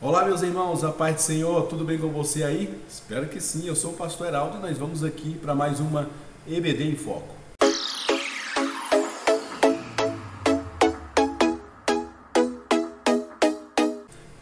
Olá, meus irmãos, a paz do Senhor, tudo bem com você aí? Espero que sim, eu sou o pastor Heraldo e nós vamos aqui para mais uma EBD em Foco.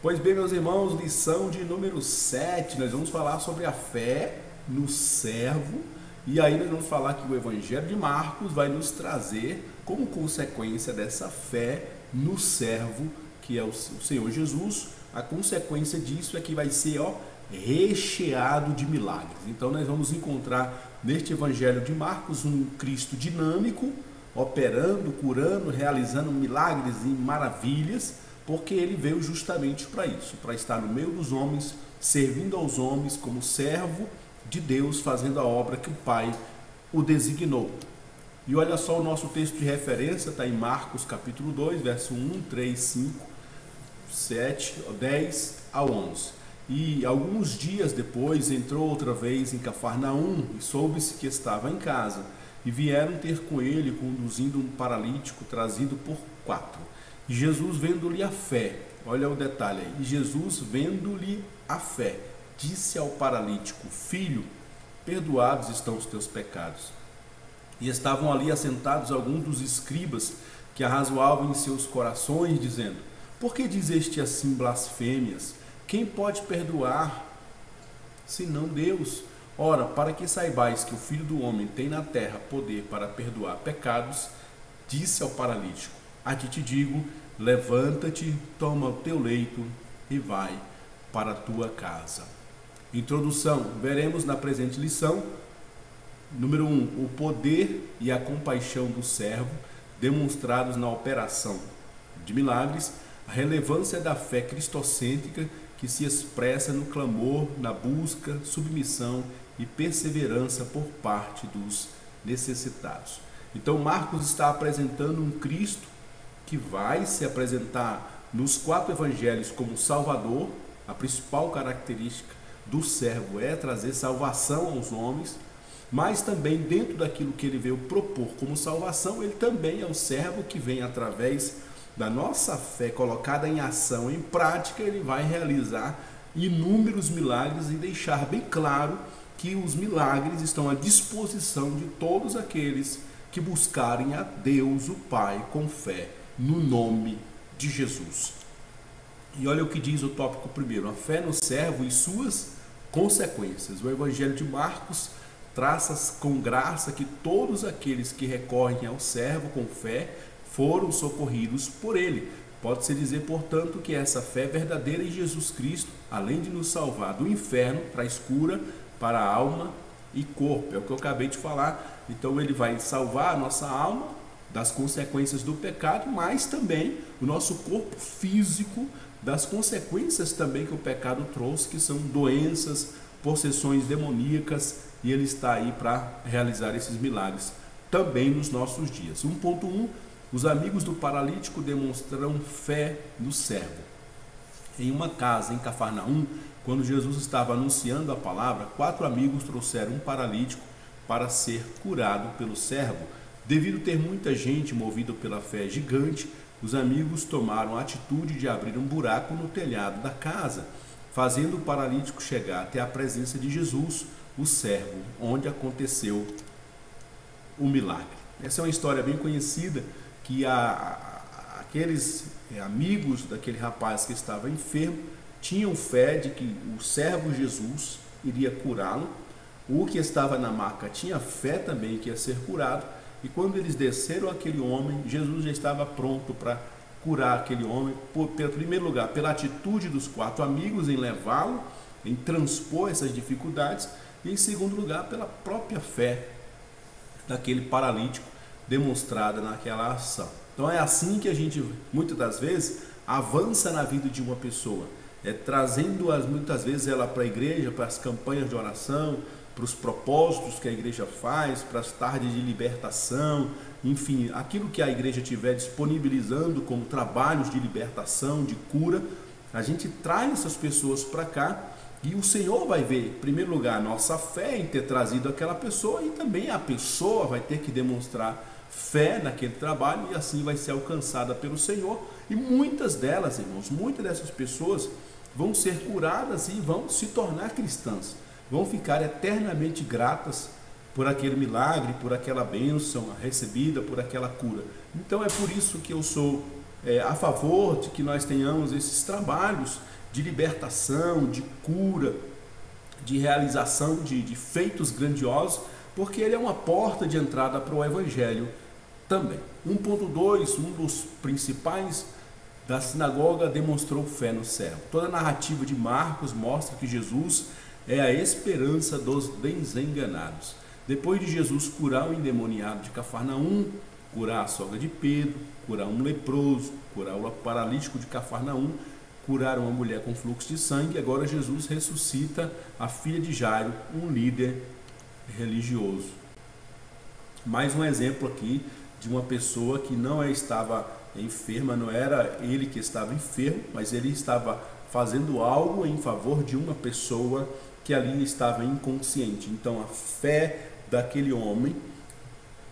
Pois bem, meus irmãos, lição de número 7, nós vamos falar sobre a fé no servo. E aí nós vamos falar que o Evangelho de Marcos vai nos trazer, como consequência dessa fé no servo, que é o Senhor Jesus, a consequência disso é que vai ser recheado de milagres. Então nós vamos encontrar neste Evangelho de Marcos um Cristo dinâmico, operando, curando, realizando milagres e maravilhas, porque ele veio justamente para isso, para estar no meio dos homens, servindo aos homens como servo de Deus, fazendo a obra que o Pai o designou. E olha só, o nosso texto de referência está em Marcos capítulo 2, verso 1, 3, 5, 7, 10 a 11. E alguns dias depois entrou outra vez em Cafarnaum e soube-se que estava em casa. E vieram ter com ele, conduzindo um paralítico trazido por 4. E Jesus, vendo-lhe a fé, olha o detalhe aí, e Jesus, vendo-lhe a fé, disse ao paralítico: Filho, perdoados estão os teus pecados. E estavam ali assentados alguns dos escribas que arrazoavam em seus corações, dizendo: Por que dizeste assim blasfêmias? Quem pode perdoar, senão Deus? Ora, para que saibais que o Filho do Homem tem na terra poder para perdoar pecados, disse ao paralítico: A ti te digo, levanta-te, toma o teu leito e vai para a tua casa. Introdução. Veremos na presente lição, número 1, o poder e a compaixão do servo demonstrados na operação de milagres, a relevância da fé cristocêntrica que se expressa no clamor, na busca, submissão e perseverança por parte dos necessitados. Então Marcos está apresentando um Cristo que vai se apresentar nos 4 evangelhos como Salvador. A principal característica do servo é trazer salvação aos homens, mas também dentro daquilo que ele veio propor como salvação, ele também é o servo que vem através da nossa fé colocada em ação, em prática, ele vai realizar inúmeros milagres e deixar bem claro que os milagres estão à disposição de todos aqueles que buscarem a Deus, o Pai, com fé, no nome de Jesus. E olha o que diz o tópico primeiro, a fé no servo e suas consequências. O Evangelho de Marcos traça com graça que todos aqueles que recorrem ao servo com fé foram socorridos por ele. Pode-se dizer, portanto, que essa fé verdadeira em Jesus Cristo, além de nos salvar do inferno, traz cura para a alma e corpo. É o que eu acabei de falar. Então ele vai salvar a nossa alma das consequências do pecado, mas também o nosso corpo físico das consequências também que o pecado trouxe, que são doenças, possessões demoníacas, e ele está aí para realizar esses milagres também nos nossos dias. 1.1, os amigos do paralítico demonstram fé no servo. Em uma casa em Cafarnaum, quando Jesus estava anunciando a palavra, 4 amigos trouxeram um paralítico para ser curado pelo servo. Devido ter muita gente movida pela fé gigante, os amigos tomaram a atitude de abrir um buraco no telhado da casa, fazendo o paralítico chegar até a presença de Jesus, o servo, onde aconteceu o milagre. Essa é uma história bem conhecida, que aqueles amigos daquele rapaz que estava enfermo tinham fé de que o servo Jesus iria curá-lo. O que estava na maca tinha fé também que ia ser curado. E quando eles desceram aquele homem, Jesus já estava pronto para curar aquele homem, pelo primeiro lugar, pela atitude dos 4 amigos em levá-lo, em transpor essas dificuldades, e em segundo lugar, pela própria fé daquele paralítico demonstrada naquela ação. Então é assim que a gente, muitas das vezes, avança na vida de uma pessoa, trazendo-as muitas vezes ela para a igreja, para as campanhas de oração, para os propósitos que a igreja faz, para as tardes de libertação, enfim, aquilo que a igreja estiver disponibilizando como trabalhos de libertação, de cura, a gente traz essas pessoas para cá e o Senhor vai ver, em primeiro lugar, a nossa fé em ter trazido aquela pessoa, e também a pessoa vai ter que demonstrar fé naquele trabalho, e assim vai ser alcançada pelo Senhor. E muitas delas, irmãos, muitas dessas pessoas vão ser curadas e vão se tornar cristãs, vão ficar eternamente gratas por aquele milagre, por aquela bênção recebida, por aquela cura. Então é por isso que eu sou a favor de que nós tenhamos esses trabalhos de libertação, de cura, de realização de feitos grandiosos, porque ele é uma porta de entrada para o Evangelho também. 1.2, um dos principais da sinagoga, demonstrou fé no servo. Toda a narrativa de Marcos mostra que Jesus é a esperança dos desenganados. Depois de Jesus curar o endemoniado de Cafarnaum, curar a sogra de Pedro, curar um leproso, curar o paralítico de Cafarnaum, curar uma mulher com fluxo de sangue, agora Jesus ressuscita a filha de Jairo, um líder religioso. Mais um exemplo aqui de uma pessoa que não estava enferma, não era ele que estava enfermo, mas ele estava fazendo algo em favor de uma pessoa que ali estava inconsciente. Então a fé daquele homem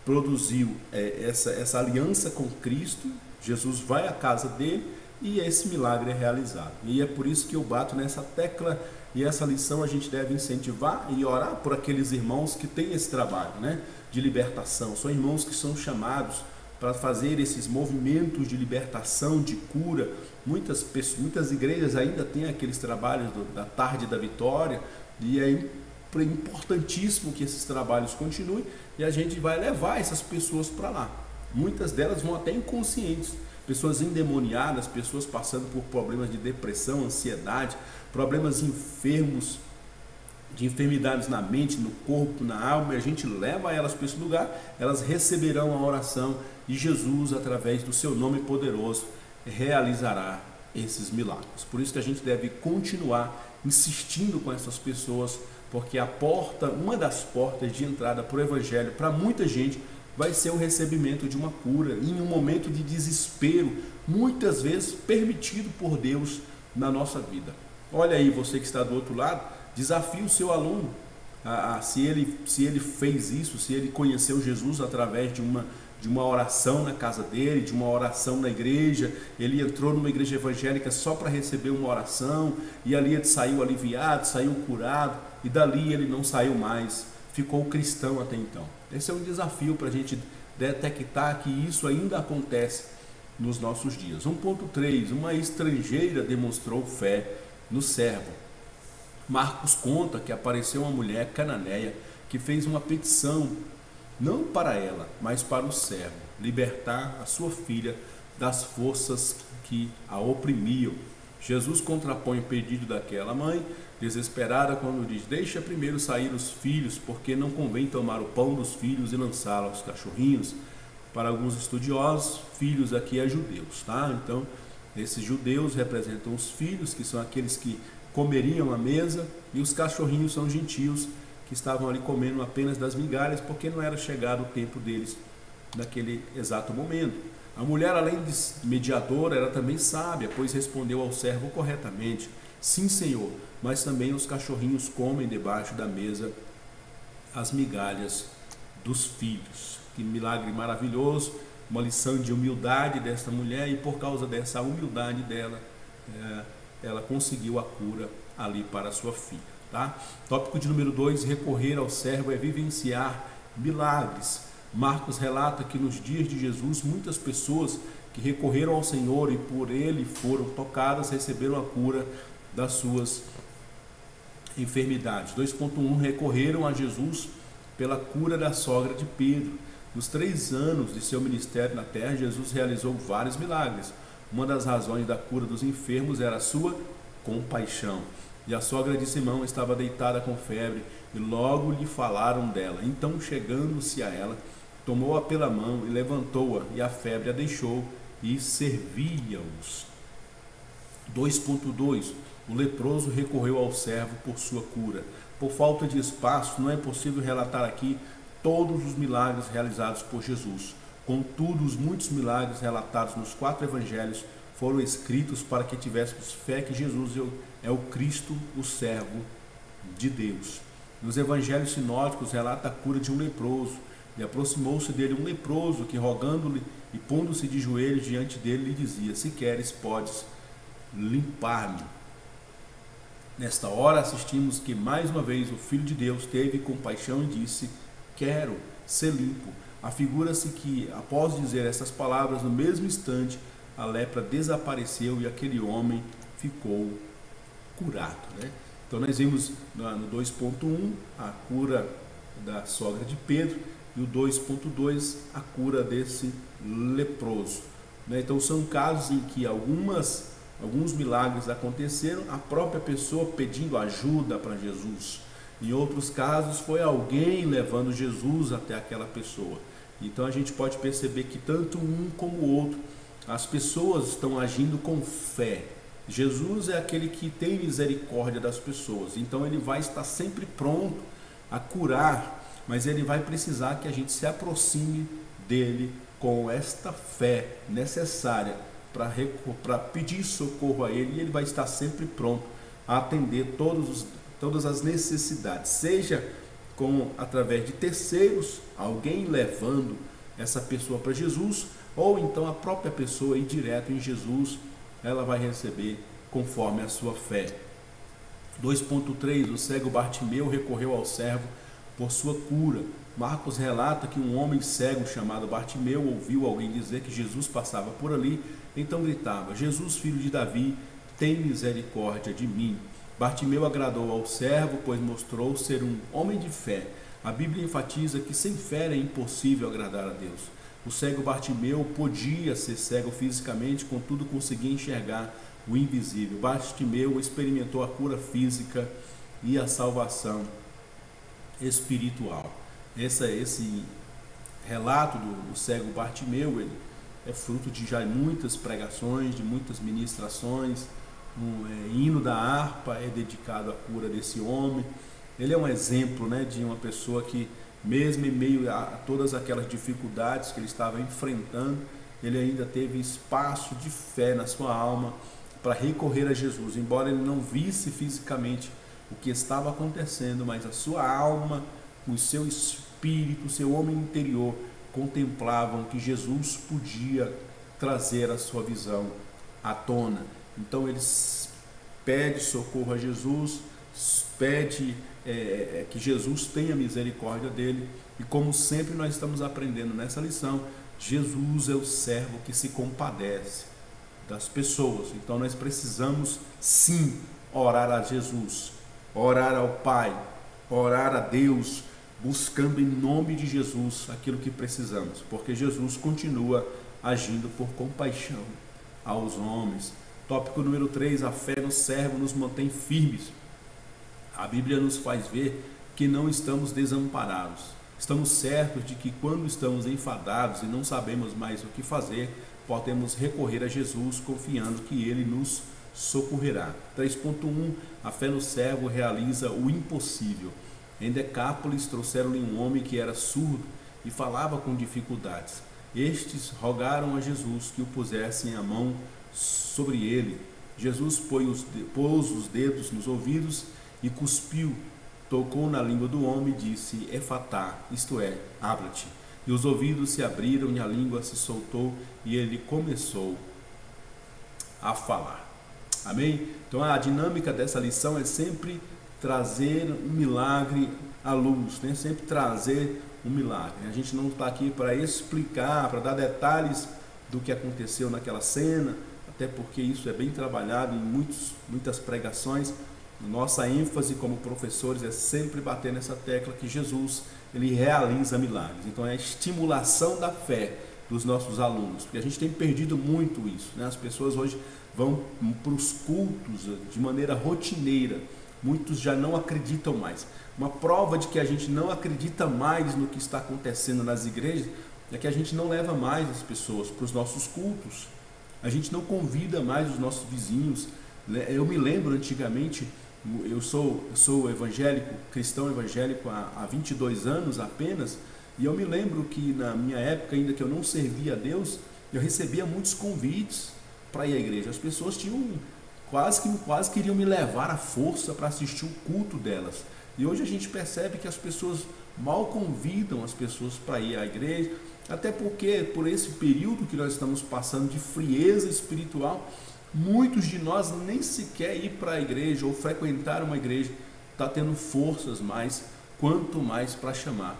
produziu essa aliança com Cristo. Jesus vai à casa dele e esse milagre é realizado. E é por isso que eu bato nessa tecla, e essa lição a gente deve incentivar e orar por aqueles irmãos que têm esse trabalho, né, de libertação. São irmãos que são chamados para fazer esses movimentos de libertação, de cura. Muitas igrejas ainda têm aqueles trabalhos da tarde da vitória, e é importantíssimo que esses trabalhos continuem, e a gente vai levar essas pessoas para lá. Muitas delas vão até inconscientes, pessoas endemoniadas, pessoas passando por problemas de depressão, ansiedade, problemas enfermos, de enfermidades na mente, no corpo, na alma, e a gente leva elas para esse lugar, elas receberão a oração, e Jesus, através do seu nome poderoso, realizará esses milagres. Por isso que a gente deve continuar insistindo com essas pessoas, porque uma das portas de entrada para o Evangelho, para muita gente, vai ser o recebimento de uma cura, em um momento de desespero, muitas vezes permitido por Deus na nossa vida. Olha aí, você que está do outro lado, desafie o seu aluno, se ele fez isso, se ele conheceu Jesus através de uma oração na casa dele, de uma oração na igreja, ele entrou numa igreja evangélica só para receber uma oração, e ali ele saiu aliviado, saiu curado, e dali ele não saiu mais, ficou cristão até então. Esse é um desafio para a gente detectar que isso ainda acontece nos nossos dias. 1.3, uma estrangeira demonstrou fé no servo. Marcos conta que apareceu uma mulher cananeia que fez uma petição, não para ela, mas para o servo, libertar a sua filha das forças que a oprimiam. Jesus contrapõe o pedido daquela mãe, desesperada, quando diz: deixa primeiro sair os filhos, porque não convém tomar o pão dos filhos e lançá-lo aos cachorrinhos. Para alguns estudiosos, filhos aqui é judeus, tá? Então, esses judeus representam os filhos, que são aqueles que comeriam à mesa, e os cachorrinhos são gentios, que estavam ali comendo apenas das migalhas, porque não era chegado o tempo deles naquele exato momento. A mulher, além de mediadora, era também sábia, pois respondeu ao servo corretamente: sim, Senhor, mas também os cachorrinhos comem debaixo da mesa as migalhas dos filhos. Que milagre maravilhoso, uma lição de humildade desta mulher, e por causa dessa humildade dela, ela conseguiu a cura ali para a sua filha. Tá? Tópico de número 2, recorrer ao servo é vivenciar milagres. Marcos relata que nos dias de Jesus, muitas pessoas que recorreram ao Senhor e por ele foram tocadas, receberam a cura das suas enfermidades. 2.1, recorreram a Jesus pela cura da sogra de Pedro. Nos 3 anos de seu ministério na terra, Jesus realizou vários milagres. Uma das razões da cura dos enfermos era a sua compaixão. E a sogra de Simão estava deitada com febre, e logo lhe falaram dela. Então, chegando-se a ela, tomou-a pela mão e levantou-a, e a febre a deixou, e servia-os. 2.2, o leproso recorreu ao servo por sua cura. Por falta de espaço, não é possível relatar aqui todos os milagres realizados por Jesus. Contudo, os muitos milagres relatados nos 4 evangelhos foram escritos para que tivéssemos fé que Jesus é o Cristo, o servo de Deus. Nos evangelhos sinóticos relata a cura de um leproso. E aproximou-se dele um leproso que, rogando-lhe e pondo-se de joelhos diante dele, lhe dizia: se queres, podes limpar-me. Nesta hora assistimos que mais uma vez o Filho de Deus teve compaixão e disse: quero ser limpo. Afigura-se que após dizer essas palavras, no mesmo instante a lepra desapareceu e aquele homem ficou curado, né? Então nós vimos no 2.1 a cura da sogra de Pedro e o 2.2 a cura desse leproso, né? Então são casos em que alguns milagres aconteceram, a própria pessoa pedindo ajuda para Jesus. Em outros casos foi alguém levando Jesus até aquela pessoa. Então a gente pode perceber que tanto um como o outro, as pessoas estão agindo com fé. Jesus é aquele que tem misericórdia das pessoas, então ele vai estar sempre pronto a curar, mas ele vai precisar que a gente se aproxime dele com esta fé necessária para pedir socorro a ele, e ele vai estar sempre pronto a atender todas as necessidades, seja através de terceiros, alguém levando essa pessoa para Jesus, ou então a própria pessoa ir direto em Jesus, ela vai receber conforme a sua fé. 2.3, o cego Bartimeu recorreu ao servo por sua cura. Marcos relata que um homem cego chamado Bartimeu ouviu alguém dizer que Jesus passava por ali, então gritava: Jesus, filho de Davi, tem misericórdia de mim. Bartimeu agradou ao servo, pois mostrou ser um homem de fé. A Bíblia enfatiza que sem fé é impossível agradar a Deus. O cego Bartimeu podia ser cego fisicamente, contudo conseguia enxergar o invisível. Bartimeu experimentou a cura física e a salvação espiritual. Esse relato do cego Bartimeu, ele é fruto de já muitas pregações, de muitas ministrações. Hino da harpa é dedicado à cura desse homem. Ele é um exemplo, né, de uma pessoa que, mesmo em meio a todas aquelas dificuldades que ele estava enfrentando, ele ainda teve espaço de fé na sua alma para recorrer a Jesus. Embora ele não visse fisicamente o que estava acontecendo, mas a sua alma, o seu espírito, o seu homem interior contemplavam que Jesus podia trazer a sua visão à tona. Então ele pede socorro a Jesus, pede que Jesus tenha misericórdia dele, e como sempre nós estamos aprendendo nessa lição, Jesus é o servo que se compadece das pessoas. Então nós precisamos sim orar a Jesus, orar ao Pai, orar a Deus, buscando em nome de Jesus aquilo que precisamos, porque Jesus continua agindo por compaixão aos homens. Tópico número 3, a fé no servo nos mantém firmes. A Bíblia nos faz ver que não estamos desamparados. Estamos certos de que quando estamos enfadados e não sabemos mais o que fazer, podemos recorrer a Jesus confiando que Ele nos socorrerá. 3.1, a fé no servo realiza o impossível. Em Decápolis trouxeram-lhe um homem que era surdo e falava com dificuldades. Estes rogaram a Jesus que o pusessem a mão sobre ele. Jesus pôs os dedos nos ouvidos e cuspiu, tocou na língua do homem e disse: Efatá, isto é, abra-te. E os ouvidos se abriram e a língua se soltou e ele começou a falar. Amém? Então a dinâmica dessa lição é sempre trazer um milagre à luz, né? Sempre trazer um milagre. A gente não está aqui para explicar, para dar detalhes do que aconteceu naquela cena, até porque isso é bem trabalhado em muitas pregações. Nossa ênfase como professores é sempre bater nessa tecla que Jesus, ele realiza milagres. Então é a estimulação da fé dos nossos alunos, porque a gente tem perdido muito isso, né? As pessoas hoje vão para os cultos de maneira rotineira, muitos já não acreditam mais. Uma prova de que a gente não acredita mais no que está acontecendo nas igrejas é que a gente não leva mais as pessoas para os nossos cultos, a gente não convida mais os nossos vizinhos. Eu me lembro antigamente, eu sou evangélico, cristão evangélico há 22 anos apenas, e eu me lembro que na minha época, ainda que eu não servia a Deus, eu recebia muitos convites para ir à igreja. As pessoas quase queriam me levar à força para assistir o culto delas. E hoje a gente percebe que as pessoas mal convidam as pessoas para ir à igreja, até porque por esse período que nós estamos passando de frieza espiritual, Muitos de nós nem sequer ir para a igreja ou frequentar uma igreja está tendo forças mais, quanto mais para chamar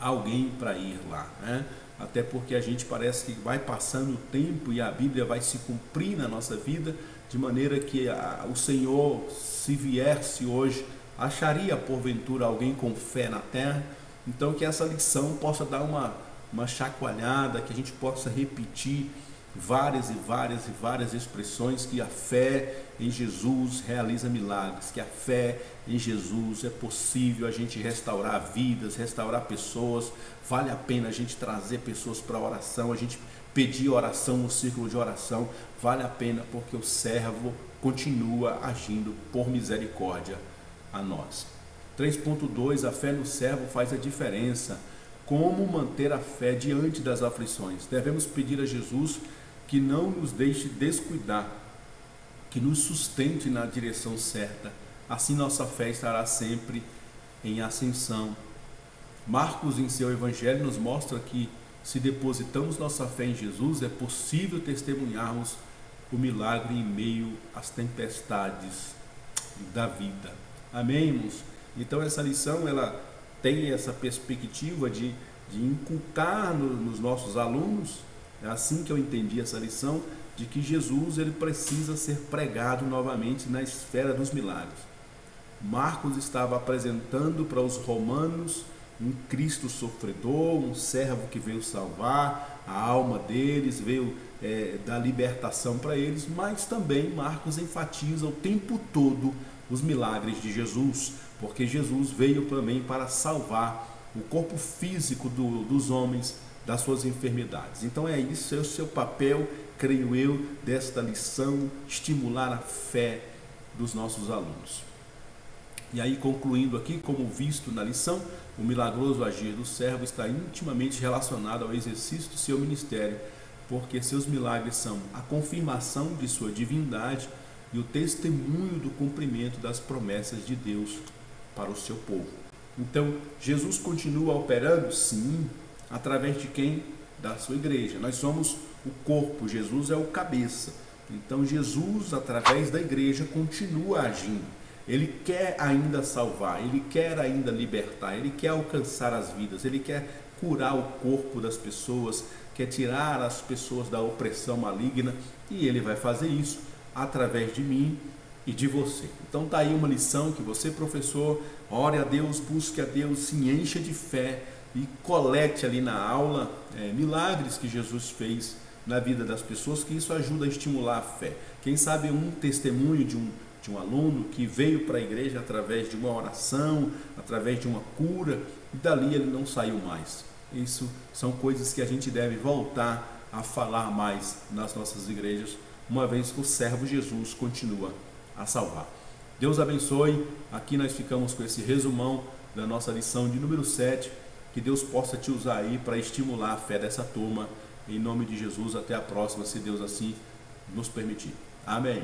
alguém para ir lá, né? Até porque a gente parece que vai passando o tempo e a Bíblia vai se cumprir na nossa vida, de maneira que o Senhor, se viesse hoje, acharia porventura alguém com fé na terra. Então que essa lição possa dar uma chacoalhada, que a gente possa repetir várias expressões, que a fé em Jesus realiza milagres, que a fé em Jesus é possível a gente restaurar vidas, restaurar pessoas. Vale a pena a gente trazer pessoas para a oração, a gente pedir oração no círculo de oração, vale a pena, porque o servo continua agindo por misericórdia a nós. 3.2, a fé no servo faz a diferença. Como manter a fé diante das aflições? Devemos pedir a Jesus que não nos deixe descuidar, que nos sustente na direção certa. Assim nossa fé estará sempre em ascensão. Marcos, em seu evangelho, nos mostra que se depositamos nossa fé em Jesus, é possível testemunharmos o milagre em meio às tempestades da vida. Amém, irmãos? Então essa lição, ela tem essa perspectiva de inculcar nos nossos alunos, é assim que eu entendi essa lição, de que Jesus ele precisa ser pregado novamente na esfera dos milagres. Marcos estava apresentando para os romanos um Cristo sofredor, um servo que veio salvar a alma deles, veio dar libertação para eles, mas também Marcos enfatiza o tempo todo os milagres de Jesus, porque Jesus veio também para salvar o corpo físico dos homens das suas enfermidades. Então é isso, é o seu papel, creio eu, desta lição, estimular a fé dos nossos alunos. E aí, concluindo aqui, como visto na lição, o milagroso agir do servo está intimamente relacionado ao exercício do seu ministério, porque seus milagres são a confirmação de sua divindade e o testemunho do cumprimento das promessas de Deus para o seu povo. Então, Jesus continua operando? Sim. Através de quem? Da sua igreja. Nós somos o corpo, Jesus é o cabeça. Então Jesus, através da igreja, continua agindo. Ele quer ainda salvar, ele quer ainda libertar, ele quer alcançar as vidas, ele quer curar o corpo das pessoas, quer tirar as pessoas da opressão maligna, e ele vai fazer isso através de mim e de você. Então está aí uma lição que você, professor, ore a Deus, busque a Deus, se encha de fé e colete ali na aula milagres que Jesus fez na vida das pessoas, que isso ajuda a estimular a fé. Quem sabe um testemunho de um aluno que veio para a igreja através de uma oração, através de uma cura, e dali ele não saiu mais. Isso são coisas que a gente deve voltar a falar mais nas nossas igrejas, uma vez que o servo Jesus continua a salvar. Deus abençoe. Aqui nós ficamos com esse resumão da nossa lição de número 7. Que Deus possa te usar aí para estimular a fé dessa turma. Em nome de Jesus, até a próxima, se Deus assim nos permitir. Amém.